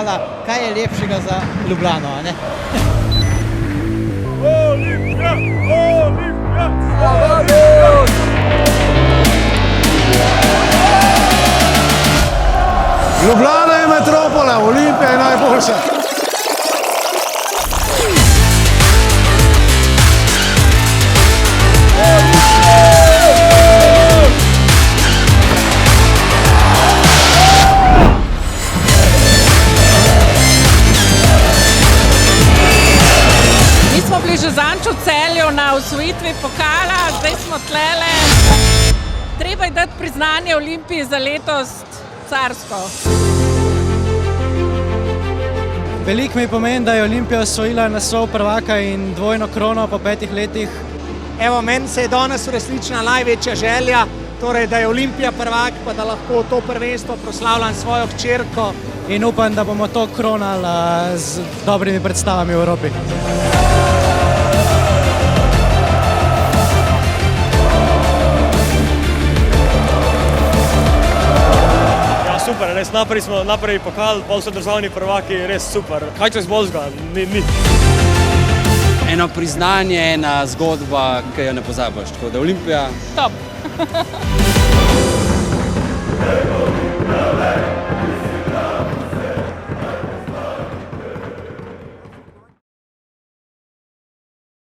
pokala, kaj je lepšega za Ljubljano, a ne? Olimpija! Olimpija! Olimpija! Ljubljana je metropola, Olimpija je najboljša. Mi smo bili že zadnjič v Celju na osvojitvi pokala, zdaj smo tlele. Treba je dati priznanje Olimpiji za letos carsko. Veliko mi pomeni, da je Olimpija osvojila naslov prvaka in dvojno krono po 5 letih. Evo, meni se je danes uresničila največja želja, torej, da je Olimpija prvak, pa da lahko to prvenstvo proslavljam svojo hčerko. In upam, da bomo to kronali z dobrimi predstavami v Evropi. Super, res naprej pokal, pol so državni prvaki, res super. Kaj čez bolzga? Ni. Eno priznanje, ena zgodba, ki jo ne pozabiš, tako da Olimpija... Top!